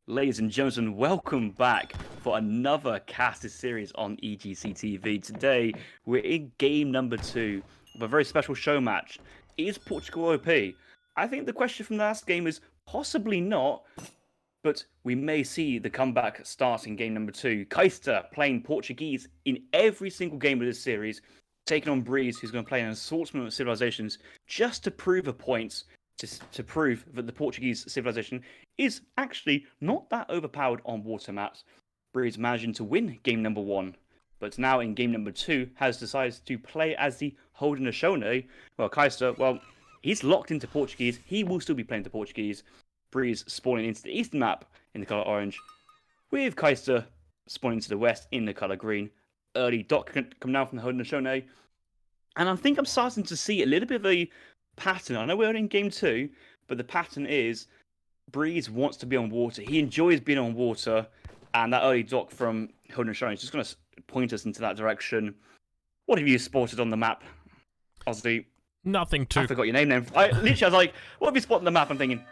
Ladies and gentlemen, welcome back for another Kaister series on EGC TV. Today, we're in game number 2 of a very special show match. Is Portugal OP? I think the question from the last game is possibly not, but we may see the comeback start in game number 2. Kaister playing Portuguese in every single game of this series, taking on Breeze, who's going to play an assortment of civilizations just to prove a point, to prove that the Portuguese civilization is actually not that overpowered on water maps. Breeze managing to win game number 1, but now in game number 2 has decided to play as the Haudenosaunee. Well, Kaister, he's locked into Portuguese. He will still be playing the Portuguese. Breeze spawning into the eastern map in the colour orange, with Kaister spawning to the west in the colour green. Early dock coming down from the Haudenosaunee. And I think I'm starting to see a little bit of a pattern. I know we're only in game 2, but the pattern is Breeze wants to be on water. He enjoys being on water, and that early dock from Haudenosaunee is just going to point us into that direction. What have you spotted on the map, Ozzy? Nothing too... I forgot your name then. I was like, what have you spotted on the map? I'm thinking,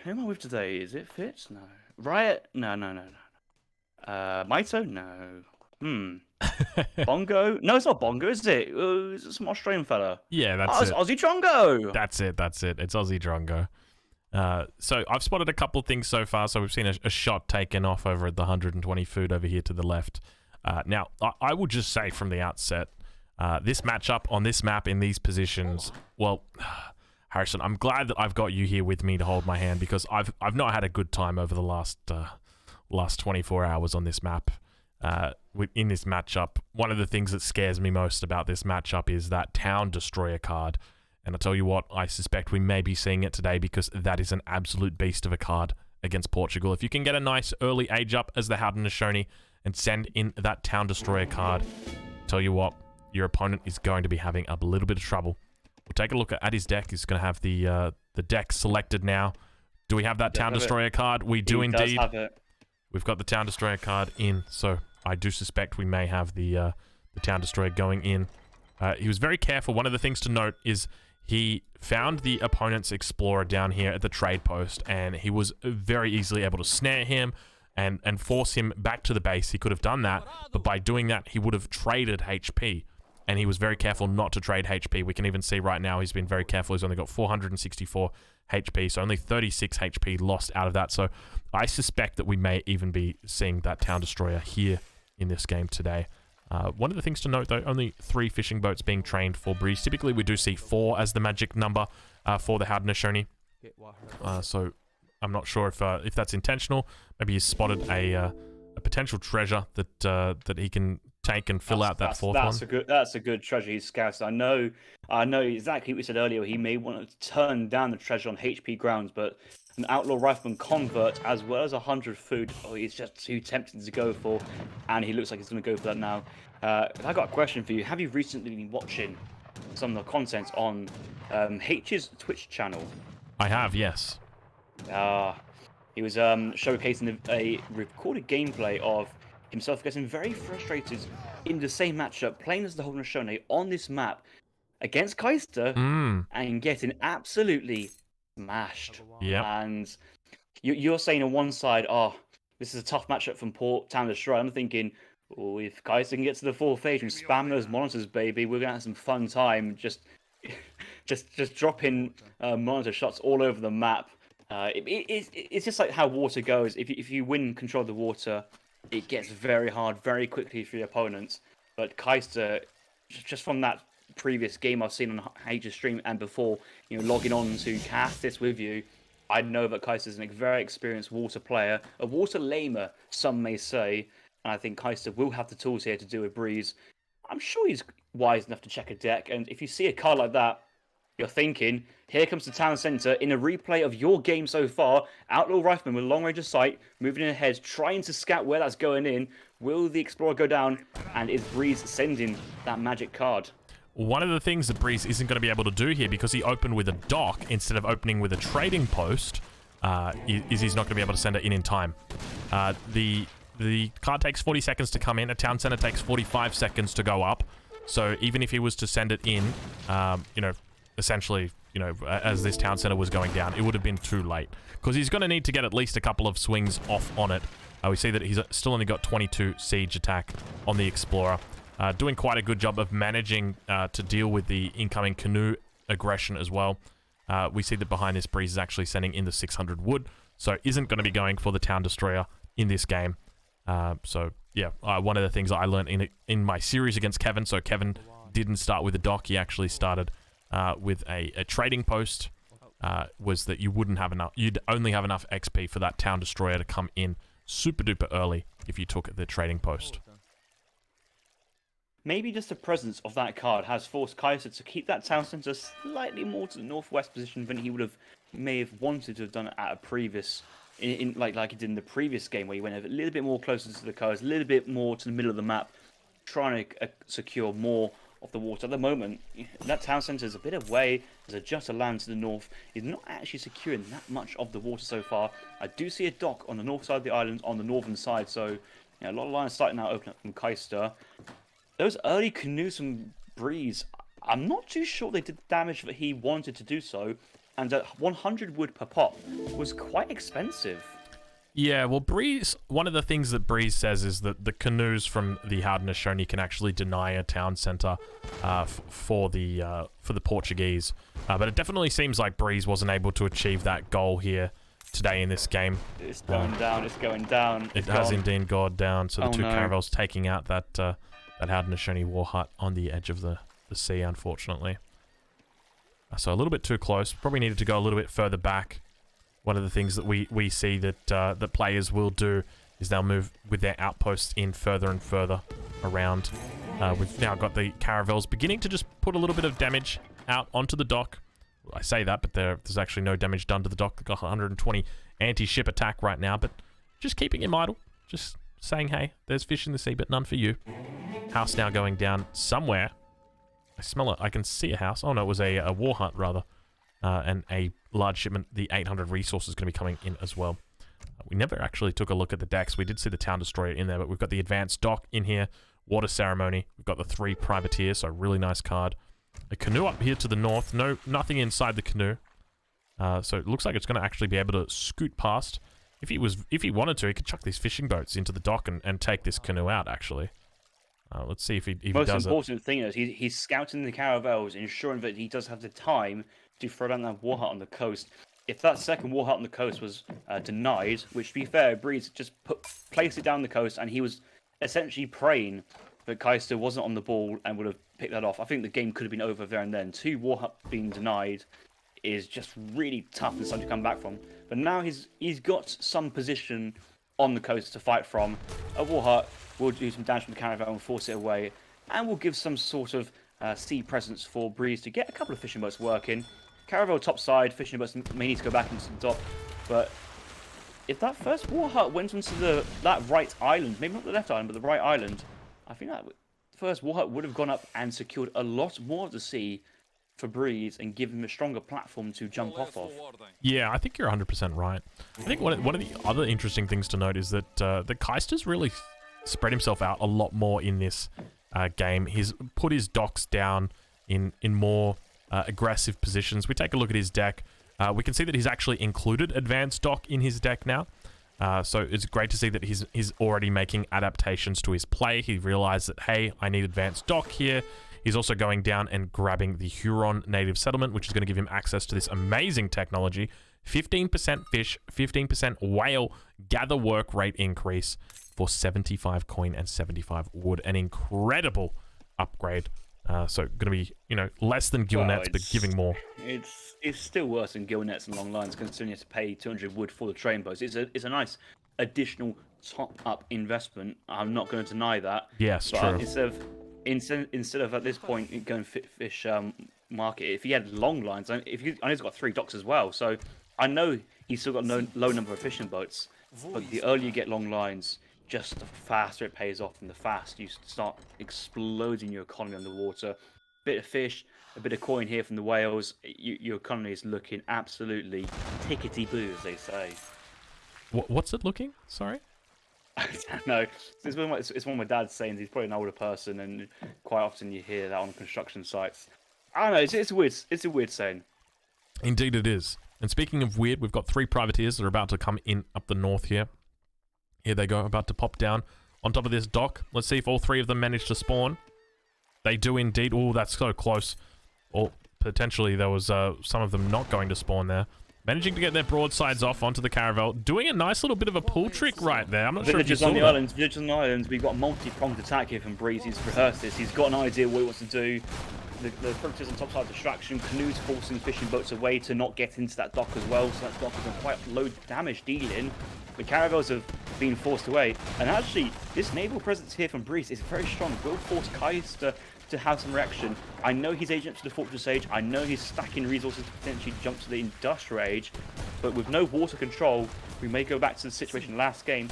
who am I with today? Is it Fitz? No. Riot? No. Maito? No. Bongo? No, it's not Bongo, is it? It's some Australian fella. Yeah, that's it. Aussie Drongo! That's it. It's Aussie Drongo. So I've spotted a couple of things so far. So we've seen a shot taken off over at the 120 food over here to the left. Now, I will just say from the outset, this matchup on this map in these positions, well, Harrison, I'm glad that I've got you here with me to hold my hand, because I've not had a good time over the last 24 hours on this map. In this matchup, one of the things that scares me most about this matchup is that Town Destroyer card. And I'll tell you what, I suspect we may be seeing it today, because that is an absolute beast of a card against Portugal. If you can get a nice early age up as the Haudenosaunee and send in that Town Destroyer card, tell you what, your opponent is going to be having a little bit of trouble. We'll take a look at his deck. He's going to have the deck selected now. Do we have that Town Destroyer card? We do indeed. Does have it. We've got the Town Destroyer card in, so I do suspect we may have the Town Destroyer going in. He was very careful. One of the things to note is he found the opponent's Explorer down here at the trade post, and he was very easily able to snare him and force him back to the base. He could have done that, but by doing that, he would have traded HP, and he was very careful not to trade HP. We can even see right now he's been very careful. He's only got 464 HP, so only 36 HP lost out of that. So I suspect that we may even be seeing that Town Destroyer here in this game today. One of the things to note, though, only 3 fishing boats being trained for Breeze. Typically, we do see 4 as the magic number for the Haudenosaunee. So I'm not sure if that's intentional. Maybe he's spotted a potential treasure that he can take and fill out that 4th one. That's a good treasure he's scouted. I know exactly what we said earlier. He may want to turn down the treasure on HP grounds, but an Outlaw Rifleman convert as well as 100 food, he's just too tempting to go for, and he looks like he's going to go for that now. I got a question for you. Have you recently been watching some of the content on H's Twitch channel? I have, yes. He was showcasing a recorded gameplay of himself getting very frustrated in the same matchup, playing as the Haudenosaunee on this map against Kaister, and getting absolutely smashed. Yeah. And you're saying on one side, this is a tough matchup from Town Destroyer. I'm thinking, if Kaiser can get to the 4th phase and spam those monitors, baby, we're gonna have some fun time. Just dropping monitor shots all over the map. It's just like how water goes. If you win control of the water, it gets very hard very quickly for your opponents. But Kaister, just from that previous game I've seen on H's stream and before, logging on to cast this with you, I know that Kaister's a very experienced water player, a water lamer, some may say, and I think Kaister will have the tools here to do a Breeze. I'm sure he's wise enough to check a deck, and if you see a card like that, you're thinking, here comes the town centre in a replay of your game so far. Outlaw Rifleman with long range of sight, moving in ahead, trying to scout where that's going in. Will the Explorer go down? And is Breeze sending that magic card? One of the things that Breeze isn't going to be able to do here, because he opened with a dock instead of opening with a trading post, is he's not going to be able to send it in time. The card takes 40 seconds to come in. A town center takes 45 seconds to go up. So even if he was to send it in, essentially, you know, as this town center was going down, it would have been too late. Because he's going to need to get at least a couple of swings off on it. We see that he's still only got 22 siege attack on the Explorer. Doing quite a good job of managing to deal with the incoming canoe aggression as well. We see that behind this, Breeze is actually sending in the 600 wood, so isn't going to be going for the Town Destroyer in this game. So, yeah, one of the things I learned in my series against Kevin, so Kevin didn't start with a dock, he actually started with a trading post, was that you wouldn't have enough, you'd only have enough XP for that Town Destroyer to come in super duper early if you took the trading post. Maybe just the presence of that card has forced Kaiser to keep that town centre slightly more to the northwest position than he may have wanted to have done at a previous, like he did in the previous game, where he went a little bit more closer to the coast, a little bit more to the middle of the map, trying to secure more of the water. At the moment, that town centre is a bit away. There's a jut of land to the north. He's not actually securing that much of the water so far. I do see a dock on the north side of the island, on the northern side, so a lot of lines starting now open up from Kaister. Those early canoes from Breeze, I'm not too sure they did the damage that he wanted to do so, and 100 wood per pop was quite expensive. Yeah, well, Breeze, one of the things that Breeze says is that the canoes from the Haudenosaunee can actually deny a town center for the Portuguese. But it definitely seems like Breeze wasn't able to achieve that goal here today in this game. It's going down, it's going down. It has indeed gone down, so the two caravels taking out that Haudenosaunee war hut on the edge of the sea, unfortunately. So a little bit too close. Probably needed to go a little bit further back. One of the things that we see that that players will do is they'll move with their outposts in further and further around. We've now got the caravels beginning to just put a little bit of damage out onto the dock. I say that, but there's actually no damage done to the dock. They've got 120 anti-ship attack right now, but just keeping him idle. Just saying, hey, there's fish in the sea, but none for you. House now going down somewhere. I smell it. I can see a house. Oh, no, it was a war hut, rather. And a large shipment, the 800 resources, going to be coming in as well. We never actually took a look at the decks. We did see the Town Destroyer in there, but we've got the Advanced Dock in here, Water Ceremony. We've got the 3 Privateers, so really nice card. A canoe up here to the north. Nothing inside the canoe. So it looks like it's going to actually be able to scoot past. If he wanted to, he could chuck these fishing boats into the dock and take this canoe out, actually. Let's see if he does it. Most important thing is he's scouting the caravels, ensuring that he does have the time to throw down that war hut on the coast. If that second war hut on the coast was denied, which to be fair, Breeze just placed it down the coast, and he was essentially praying that Kaister wasn't on the ball and would have picked that off. I think the game could have been over there and then. 2 war huts being denied is just really tough and something to come back from. But now he's got some position on the coast to fight from. A war hut will do some damage from the caravel and force it away, and will give some sort of sea presence for Breeze to get a couple of fishing boats working. Caravel topside, fishing boats may need to go back into the dock, but if that first war hut went onto that right island, maybe not the left island, but the right island, I think that first war hut would have gone up and secured a lot more of the sea for Breeze and give him a stronger platform to jump off of. Yeah, I think you're 100% right. I think one of the other interesting things to note is that the Kaister's really spread himself out a lot more in this game. He's put his docks down in more aggressive positions. We take a look at his deck. We can see that he's actually included Advanced Dock in his deck now. So it's great to see that he's already making adaptations to his play. He realized that, hey, I need Advanced Dock here. He's also going down and grabbing the Huron native settlement, which is going to give him access to this amazing technology. 15% fish, 15% whale gather work rate increase for 75 coin and 75 wood. An incredible upgrade. So going to be, less than gill nets, but giving more. It's still worse than gill nets and long lines, considering you have to pay 200 wood for the train boats. It's a nice additional top-up investment. I'm not going to deny that. Yes, but true. Instead of at this point going fish market, if he had long lines, I know he's got 3 docks as well, so I know he's still got no low number of fishing boats. But the earlier you get long lines, just the faster it pays off, and the faster you start exploding your economy underwater. Bit of fish, a bit of coin here from the whales, your economy is looking absolutely tickety-boo, as they say. What's it looking? Sorry? I don't know. It's one of my dad's sayings. He's probably an older person, and quite often you hear that on construction sites. I don't know. It's a weird saying. Indeed it is. And speaking of weird, we've got 3 privateers that are about to come in up the north here. Here they go, about to pop down on top of this dock. Let's see if all 3 of them manage to spawn. They do indeed. Oh, that's so close. Or potentially there was some of them not going to spawn there. Managing to get their broadsides off onto the caravel. Doing a nice little bit of a pull trick right there. I'm not sure if you saw that. Villagers on the islands, we've got a multi-pronged attack here from Breeze. He's rehearsed this. He's got an idea what he wants to do. The privateers on top side distraction. Canoes forcing fishing boats away to not get into that dock as well. So that dock is on quite low damage dealing. The caravels have been forced away. And actually, this naval presence here from Breeze is very strong. Will force Kaister to have some reaction. I know he's aging up to the Fortress Age. I know he's stacking resources to potentially jump to the Industrial Age. But with no water control, we may go back to the situation last game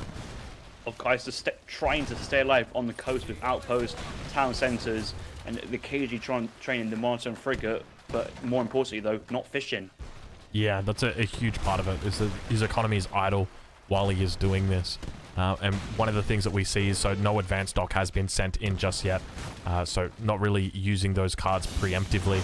of Kaiser trying to stay alive on the coast with outposts, town centres, and the occasionally training the monitor and frigate. But more importantly, though, not fishing. Yeah, that's a huge part of it, is that his economy is idle while he is doing this. And one of the things that we see is, so no advanced dock has been sent in just yet. So not really using those cards preemptively.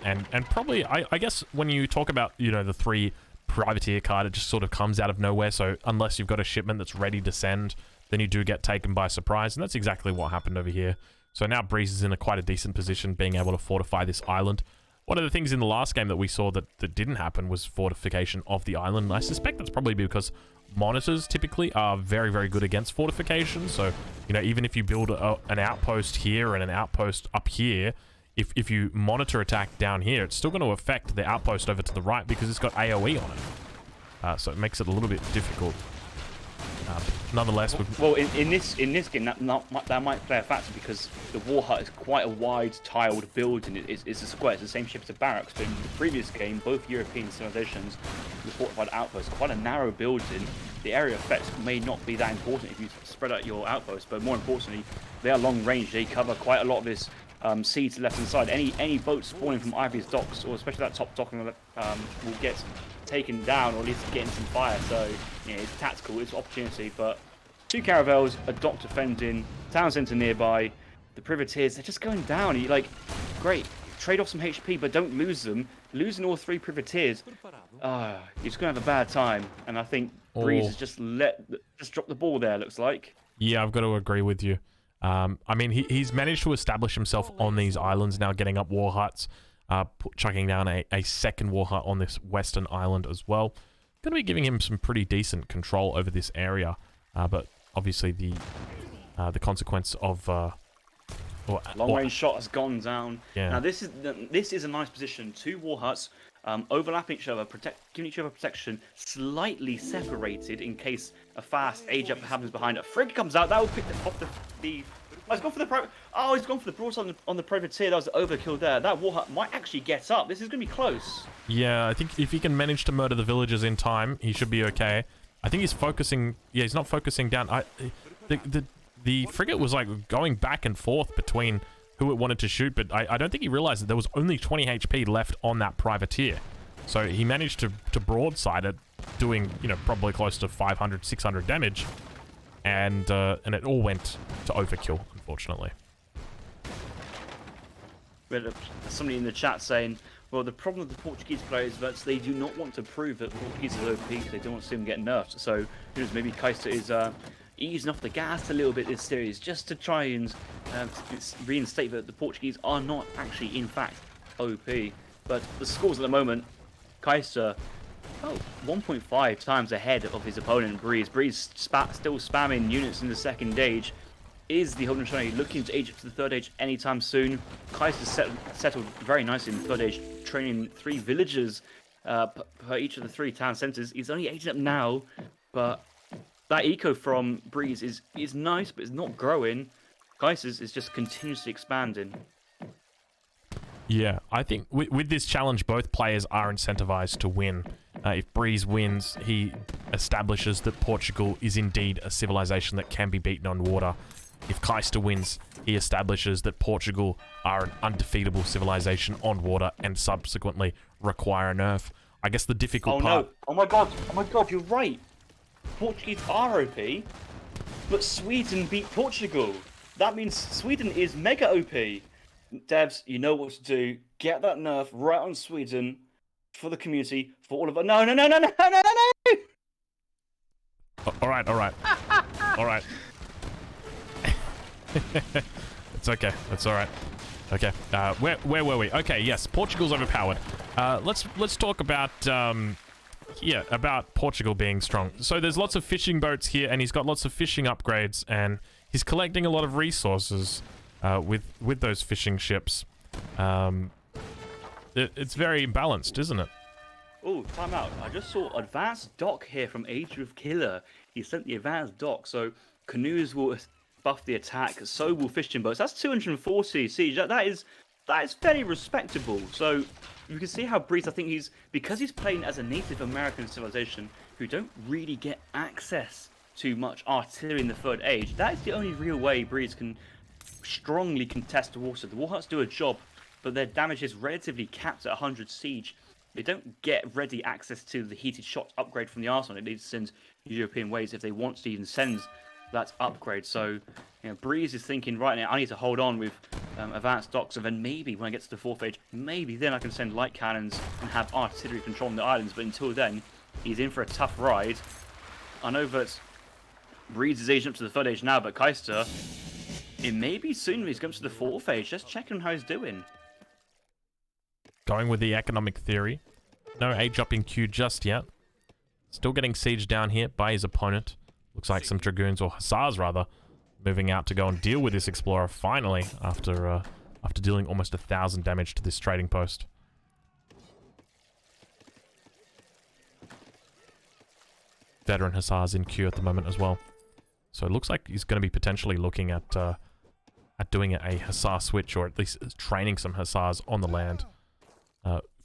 And probably, I guess when you talk about, you know, the 3 privateer card, it just sort of comes out of nowhere. So unless you've got a shipment that's ready to send, then you do get taken by surprise. And that's exactly what happened over here. So now Breeze is in quite a decent position, being able to fortify this island. One of the things in the last game that we saw that didn't happen was fortification of the island. And I suspect that's probably because monitors typically are very, very good against fortification. So, you know, even if you build an outpost here and an outpost up here, if you monitor attack down here, it's still going to affect the outpost over to the right because it's got AoE on it. So it makes it a little bit difficult. Nonetheless, well, in this game, that might play a factor because the war hut is quite a wide tiled building. It's a square. It's the same shape as a barracks. But in the previous game, both European civilizations, the fortified outposts, quite a narrow building. The area effects may not be that important if you spread out your outposts, but more importantly, they are long range. They cover quite a lot of this sea to left hand side. Any boat spawning from Ivy's docks, or especially that top dock, will get taken down or at least getting some fire. So yeah, it's tactical, it's opportunity. But 2 caravels, a dock defending, town centre nearby. The privateers, they're just going down. You like, great, trade off some HP, but don't lose them. Losing all 3 privateers, you're just gonna have a bad time. And I think Breeze has just dropped the ball there. Looks like. Yeah, I've got to agree with you. I mean, he's managed to establish himself on these islands now, getting up war huts. Chucking down a second war hut on this western island as well. Going to be giving him some pretty decent control over this area, but obviously the consequence of long range shot has gone down. Yeah. Now this is a nice position. 2 war huts overlapping each other, giving each other protection, slightly separated in case a fast age up happens behind. A frigate comes out, that will pick off the. Oh, he's gone for the he's gone for the broadside on the privateer. That was overkill there. That war hut might actually get up. This is going to be close. Yeah, I think if he can manage to murder the villagers in time, he should be okay. I think he's focusing. Yeah, he's not focusing down. The frigate was like going back and forth between who it wanted to shoot, but I don't think he realized that there was only 20 HP left on that privateer. So he managed to broadside it, doing, you know, probably close to 500, 600 damage. And it all went to overkill, unfortunately. We had somebody in the chat saying, well, the problem with the Portuguese players is that they do not want to prove that Portuguese is OP because they don't want to see them get nerfed. So, who knows, maybe Kaister is easing off the gas a little bit this series just to try and reinstate that the Portuguese are not actually, in fact, OP. But the scores at the moment, Kaister 1.5 times ahead of his opponent, Breeze. Breeze still spamming units in the second age. Is the Haudenosaunee looking to age up to the 3rd age anytime soon? Kaiser settled very nicely in the 3rd age, training 3 villagers per each of the 3 town centres. He's only aging up now, but that eco from Breeze is nice, but it's not growing. Kaiser's is just continuously expanding. Yeah, I think with this challenge, both players are incentivized to win. If Breeze wins, he establishes that Portugal is indeed a civilization that can be beaten on water. If Kaister wins, he establishes that Portugal are an undefeatable civilization on water and subsequently require a nerf. I guess the difficult part... No. Oh my god, you're right. Portuguese are OP, but Sweden beat Portugal. That means Sweden is mega OP. Devs, you know what to do. Get that nerf right on Sweden. for the community, for all of us. No, no, no, no, no, no, no, no! All right, all right, all right. It's okay. That's all right. Okay. Where were we? Okay. Yes, Portugal's overpowered. Let's talk about yeah, about Portugal being strong. So there's lots of fishing boats here, and he's got lots of fishing upgrades, and he's collecting a lot of resources with those fishing ships. It's very balanced, isn't it? Oh, time out. I just saw advanced dock here from AgeofKiller. He sent the advanced dock, so canoes will buff the attack, so will fishing boats. That's 240 siege. That is fairly respectable. So you can see how Breeze, I think because he's playing as a Native American civilization who don't really get access to much artillery in the third age, that is the only real way Breeze can strongly contest the water. The warhuts do a job, but their damage is relatively capped at 100 siege. They don't get ready access to the heated shot upgrade from the arsenal. It needs to send European waves if they want to even send that upgrade. So, Breeze is thinking right now, I need to hold on with advanced docks, and then maybe when I get to the fourth age, maybe then I can send light cannons and have artillery controlling the islands. But until then, he's in for a tough ride. I know that Breeze is aging up to the third age now, but Kaister, it may be soon when he's going to the fourth age. Just checking on how he's doing. Going with the economic theory. No age up in queue just yet. Still getting sieged down here by his opponent. Looks like some dragoons, or hussars rather, moving out to go and deal with this explorer finally after dealing almost 1,000 damage to this trading post. Veteran hussars in queue at the moment as well. So it looks like he's going to be potentially looking at doing a hussar switch, or at least training some hussars on the land.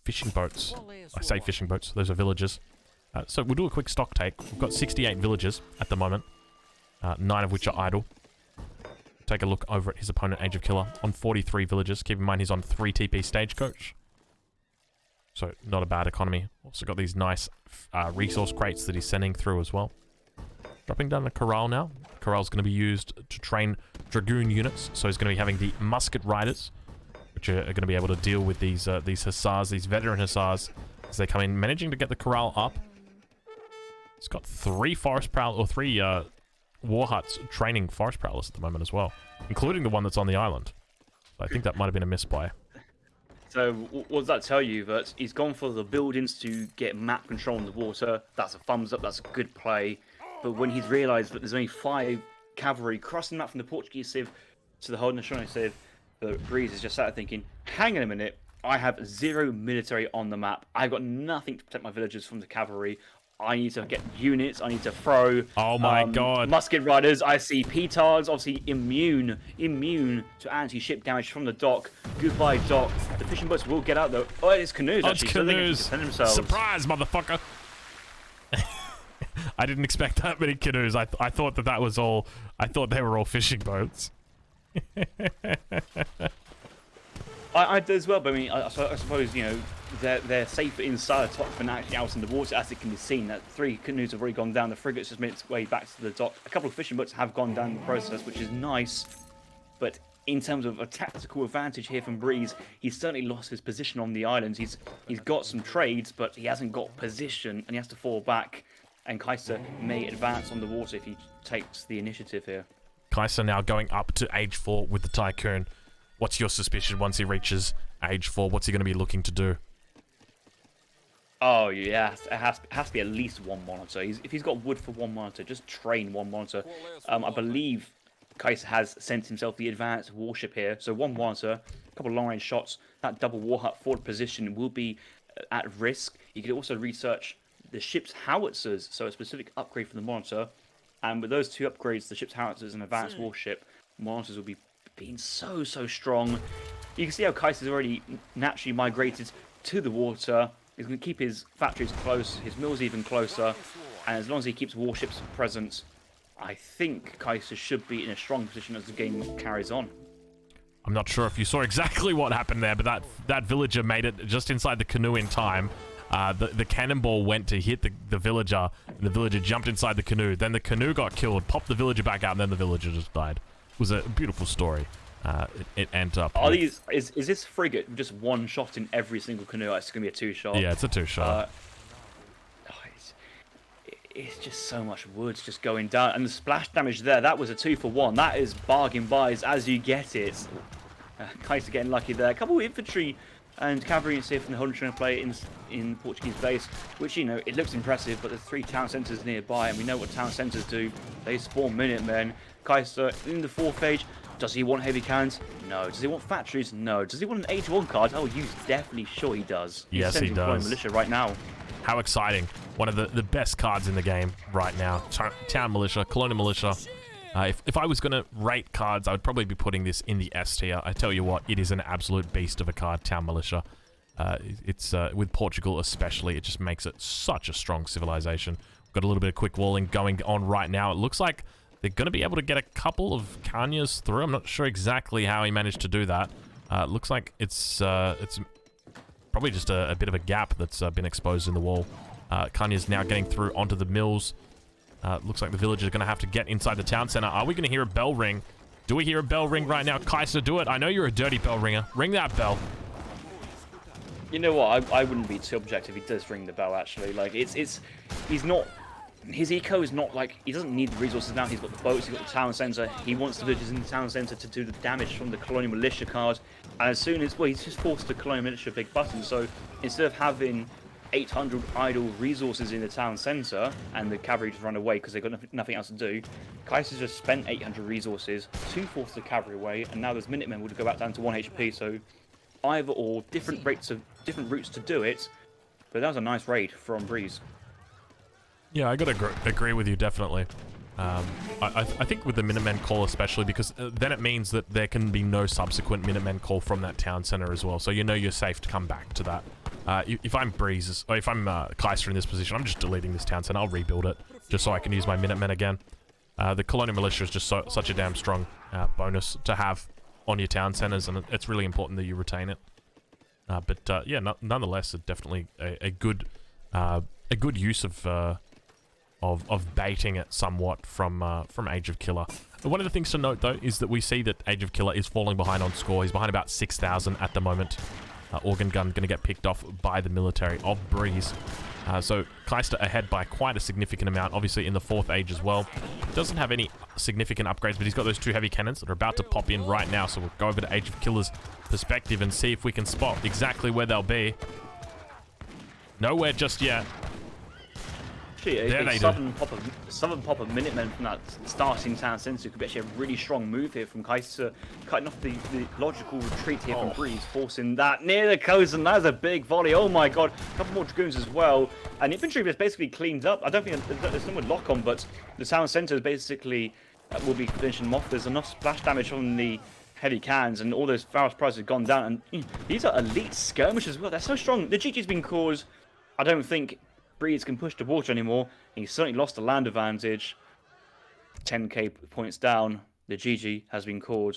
Fishing boats. I say fishing boats. Those are villages. So we'll do a quick stock take. We've got 68 villages at the moment. 9 of which are idle. Take a look over at his opponent, AgeofKiller, on 43 villages. Keep in mind he's on 3 TP stagecoach. So not a bad economy. Also got these nice resource crates that he's sending through as well. Dropping down a corral now. Corral's going to be used to train dragoon units. So he's going to be having the musket riders, which are going to be able to deal with these hussars, these veteran hussars, as they come in, managing to get the corral up. It's got 3 forest prowl, or 3 war huts training forest prowlers at the moment as well, including the one that's on the island. So I think that might have been a misplay. So what does that tell you? That he's gone for the buildings to get map control on the water. That's a thumbs up. That's a good play. But when he's realised that there's only 5 cavalry crossing the map from the Portuguese civ to the Haudenosaunee civ, the Breeze is just sat there thinking, hang on a minute, I have 0 military on the map. I've got nothing to protect my villagers from the cavalry. I need to get units. I need to throw. Oh my god! Musket riders. I see petards. Obviously immune to anti-ship damage from the dock. Goodbye, dock. The fishing boats will get out though. Oh, it's canoes actually. It's canoes. So they can themselves. Surprise, motherfucker! I didn't expect that many canoes. I thought that was all. I thought they were all fishing boats. I do as well, but I mean, I suppose, they're safer inside the dock than actually out in the water, as it can be seen. That 3 canoes have already gone down. The frigate's just made its way back to the dock. A couple of fishing boats have gone down the process, which is nice. But in terms of a tactical advantage here from Breeze, he's certainly lost his position on the islands. He's got some trades, but he hasn't got position, and he has to fall back. And Kaiser may advance on the water if he takes the initiative here. Kaiser now going up to age 4 with the Tycoon. What's your suspicion once he reaches age 4? What's he going to be looking to do? Oh, yeah. It has to be at least 1 monitor. If he's got wood for 1 monitor, just train 1 monitor. I believe Kaiser has sent himself the advanced warship here. So 1 monitor, a couple of long-range shots. That double warhut forward position will be at risk. You could also research the ship's howitzers, so a specific upgrade for the monitor. And with those 2 upgrades, the ship's howitzers and advanced warship, monitors will be being so strong. You can see how Kaiser's already naturally migrated to the water. He's going to keep his factories close, his mills even closer, and as long as he keeps warships present, I think Kaiser should be in a strong position as the game carries on. I'm not sure if you saw exactly what happened there, but that villager made it just inside the canoe in time. The cannonball went to hit the villager, and the villager jumped inside the canoe. Then the canoe got killed, popped the villager back out, and then the villager just died. It was a beautiful story. it ends up. Are these is this frigate just one shot in every single canoe? It's gonna be a two-shot. Yeah, it's a two-shot. It's just so much wood just going down, and the splash damage there. That was a 2-for-1. That is bargain buys as you get it. Kaiser getting lucky there. A couple of infantry and cavalry and safe and the whole trying to play in Portuguese base, which, you know, it looks impressive, but there's 3 town centres nearby, and we know what town centres do. They spawn Minutemen. Kaiser in the 4th age. Does he want heavy cannons? No. Does he want factories? No. Does he want an Age 1 card? Oh, he's definitely sure he does. Yes, he does. Militia right now. How exciting. One of the best cards in the game right now. Town Militia, Colonial Militia. If I was going to rate cards, I would probably be putting this in the S tier. I tell you what, it is an absolute beast of a card, Town Militia. It's with Portugal especially, it just makes it such a strong civilization. We've got a little bit of quick walling going on right now. It looks like they're going to be able to get a couple of Kanyas through. I'm not sure exactly how he managed to do that. It looks like it's probably just a bit of a gap that's been exposed in the wall. Kanya's now getting through onto the mills. Looks like the villagers are going to have to get inside the town center. Are we going to hear a bell ring? Do we hear a bell ring right now? Kaiser, do it. I know you're a dirty bell ringer. Ring that bell. You know what? I wouldn't be too objective. He does ring the bell, actually. Like, he's not... His eco is not like... He doesn't need the resources now. He's got the boats, he's got the town center. He wants the villagers in the town center to do the damage from the colonial militia card. And as soon as... Well, he's just forced the colonial militia big button. So instead of having 800 idle resources in the town center and the cavalry just run away because they've got nothing else to do, Kaiser just spent 800 resources to force the cavalry away, and now those Minutemen would go back down to 1 HP. So either or, different routes to do it. But that was a nice raid from Breeze. Yeah, I gotta agree with you, definitely. I think with the Minutemen call especially, because then it means that there can be no subsequent Minutemen call from that town center as well, so you know you're safe to come back to that. If I'm Breeze, or if I'm Kaiser in this position, I'm just deleting this town center. I'll rebuild it, just so I can use my Minutemen again. The Colonial Militia is just such a damn strong bonus to have on your town centers, and it's really important that you retain it. But yeah, nonetheless, it's definitely a good use of baiting it somewhat from AgeofKiller. One of the things to note, though, is that we see that AgeofKiller is falling behind on score. He's behind about 6,000 at the moment. Organ Gun going to get picked off by the military of Breeze. So Kaister ahead by quite a significant amount, obviously in the 4th age as well. Doesn't have any significant upgrades, but he's got those 2 heavy cannons that are about to pop in right now. So we'll go over to AgeofKiller's perspective and see if we can spot exactly where they'll be. Nowhere just yet. A southern pop of Minutemen from that starting town center could be actually a really strong move here from Kaiser, cutting off the logical retreat here from Breeze, forcing that near the coast, and that's a big volley. Oh my god, a couple more dragoons as well, and infantry is basically cleaned up. I don't think there's no lock on, but the town center is basically will be finishing them off. There's enough splash damage from the heavy cans, and all those Pharaoh's prizes have gone down, and these are elite skirmishers as well. They're so strong. The GG's been caused. I don't think Breeze can push the water anymore. He's certainly lost the land advantage. 10k points down. The GG has been called.